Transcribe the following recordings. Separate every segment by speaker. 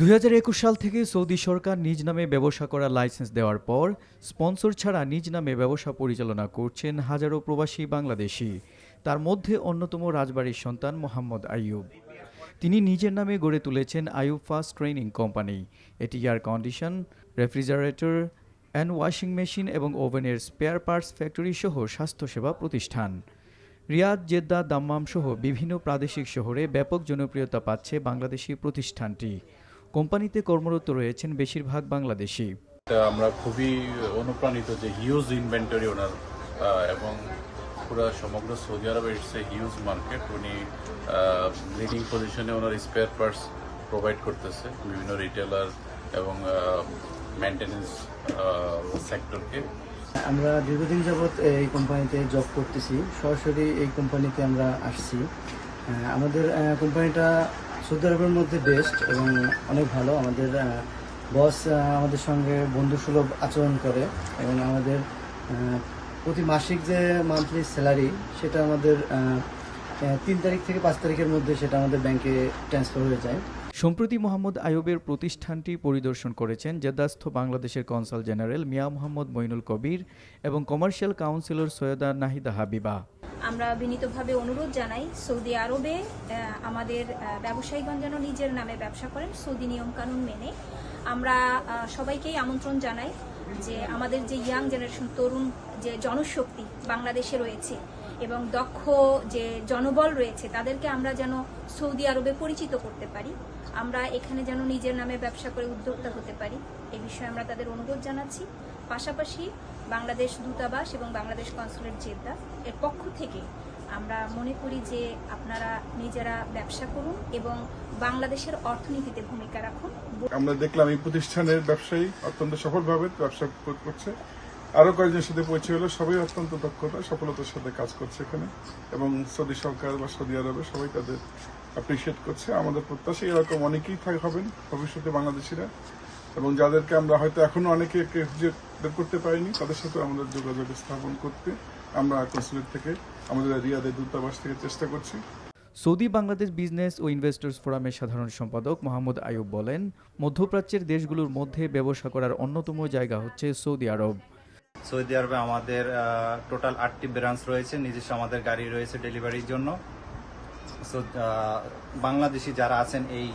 Speaker 1: 2021 সাল থেকে সৌদি সরকার নিজ নামে ব্যবসা করার লাইসেন্স দেওয়ার পর স্পন্সর ছাড়া নিজ নামে ব্যবসা পরিচালনা করছেন হাজারো প্রবাসী বাংলাদেশি। তার মধ্যে অন্যতম রাজবাড়ির সন্তান মোহাম্মদ আইয়ুব। তিনি নিজের নামে গড়ে তুলেছেন আইয়ুব ফাস্ট ট্রেনিং কোম্পানি। এটি air condition, refrigerator and washing machine এবং ওভেনের স্পেয়ার পার্টস ফ্যাক্টরি সহ স্বাস্থ্যসেবা প্রতিষ্ঠান। রিয়াদ, জেদ্দা, দাম্মাম সহ বিভিন্ন প্রাদেশিক শহরে ব্যাপক জনপ্রিয়তা পাচ্ছে বাংলাদেশি প্রতিষ্ঠানটি। কোম্পানিতে কর্মরত রয়েছেন বেশিরভাগ বাংলাদেশি।
Speaker 2: আমরা খুবই অনুপ্রাণিত যে হিউজ ইনভেন্টরি ওনার এবং পুরো সমগ্র সৌদি আরবে ইটস এ হিউজ মার্কেট। উনি লিডিং পজিশনে ওনার স্পেয়ার পার্টস প্রোভাইড করতেছে বিভিন্ন রিটেলার এবং মেনটেন্যান্স সেক্টরকে।
Speaker 3: আমরা দীর্ঘদিন যাবৎ এই কোম্পানিতে জব করতেছি, সরাসরি এই কোম্পানিতে আমরা আসছি। আমাদের কোম্পানিটা সৌদি আরবের মধ্যে বেস্ট এবং অনেক ভালো। আমাদের বস আমাদের সঙ্গে বন্ধুসুলভ আচরণ করে এবং আমাদের প্রতি মাসিক যে মান্থলি স্যালারি সেটা আমাদের 3 তারিখ থেকে 5 তারিখের মধ্যে সেটা আমাদের ব্যাংকে ট্রান্সফার হয়ে যায়।
Speaker 1: সম্প্রতি মোহাম্মদ আইয়ুবের প্রতিষ্ঠানটি পরিদর্শন করেছেন জেদ্দাস্থ বাংলাদেশের কনসাল জেনারেল মিয়া মোহাম্মদ মইনুল কবির এবং কমার্শিয়াল কাউন্সিলর সৈয়দা নাহিদা হাবিবা।
Speaker 4: আমরা বিনীতভাবে অনুরোধ জানাই সৌদি আরবে আমাদের ব্যবসায়ীগণ যেন নিজের নামে ব্যবসা করেন সৌদি নিয়মকানুন মেনে। আমরা সবাইকেই আমন্ত্রণ জানাই যে আমাদের যে ইয়াং জেনারেশন, তরুণ যে জনশক্তি বাংলাদেশে রয়েছে এবং দক্ষ যে জনবল রয়েছে তাদেরকে আমরা যেন সৌদি আরবে পরিচিত করতে পারি, আমরা এখানে যেন নিজের নামে ব্যবসা করে উদ্যোক্তা হতে পারি, এ বিষয়ে আমরা তাদের অনুরোধ জানাচ্ছি। পাশাপাশি বাংলাদেশ দূতাবাস এবং বাংলাদেশ কনসুলেট জেদ্দা এর পক্ষ থেকে আমরা মনে করি যে আপনারা নিজেরা ব্যবসা করুন এবং বাংলাদেশের অর্থনীতিতে ভূমিকা রাখুন।
Speaker 5: আমরা দেখলাম এই প্রতিষ্ঠানের ব্যবসায়ী অত্যন্ত সফলভাবে ব্যবসা করছে। আরো কয়েকজনের সাথে পরিচয় হলো, সবাই অত্যন্ত দক্ষতা সফলতার সাথে কাজ করছে এখানে এবং সৌদি সরকার বা সৌদি আরবে সবাই তাদের অ্যাপ্রিসিয়েট করছে। আমাদের প্রত্যাশা এরকম অনেকেই হবেন ভবিষ্যতে বাংলাদেশিরা, এবং যাদেরকে আমরা হয়তো এখনো অনেকে খুঁজে বের করতে পারিনি তাদের সাথে আমাদের যোগাযোগ স্থাপন করতে আমরা কনসুলেট থেকে আমাদের রিয়াদের দূতাবাস থেকে চেষ্টা করছি।
Speaker 1: সৌদি বাংলাদেশ বিজনেস ও ইনভেস্টর্স ফোরামের সাধারণ সম্পাদক মোহাম্মদ আইয়ুব বলেন, মধ্যপ্রাচ্যের দেশগুলোর মধ্যে ব্যবসা করার অন্যতম জায়গা হচ্ছে সৌদি আরব।
Speaker 6: সৌদি আরবে আমাদের টোটাল 8টি ব্রাঞ্চ রয়েছে, নিজস্ব আমাদের গাড়ি রয়েছে ডেলিভারির জন্য। বাংলাদেশি যারা আছেন এই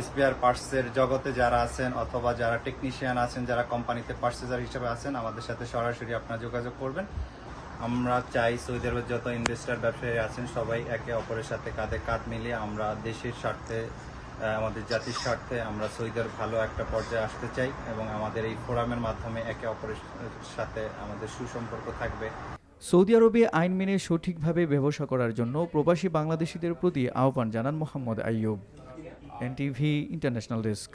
Speaker 6: স্পেয়ার পার্টসের জগতে যারা আছেন অথবা যারা টেকনিশিয়ান আছেন, যারা কোম্পানিতে পার্চেজার হিসেবে আছেন, আমাদের সাথে সরাসরি আপনারা যোগাযোগ করবেন। আমরা চাই সৌদি আরবের যত ইনভেস্টর ব্যবসায়ী আছেন সবাই একে অপরের সাথে কাঁধে কাঁধ মিলিয়ে আমরা দেশের স্বার্থে, আমাদের জাতির স্বার্থে আমরা সৌদি আরব ভালো একটা পর্যায়ে আসতে চাই এবং আমাদের এই ফোরামের মাধ্যমে একে অপরের সাথে আমাদের সুসম্পর্ক থাকবে।
Speaker 1: সৌদি আরবে আইন মেনে সঠিকভাবে ব্যবসা করার জন্য প্রবাসী বাংলাদেশিদের প্রতি আহ্বান জানান Mohammad Ayub. NTV international desk.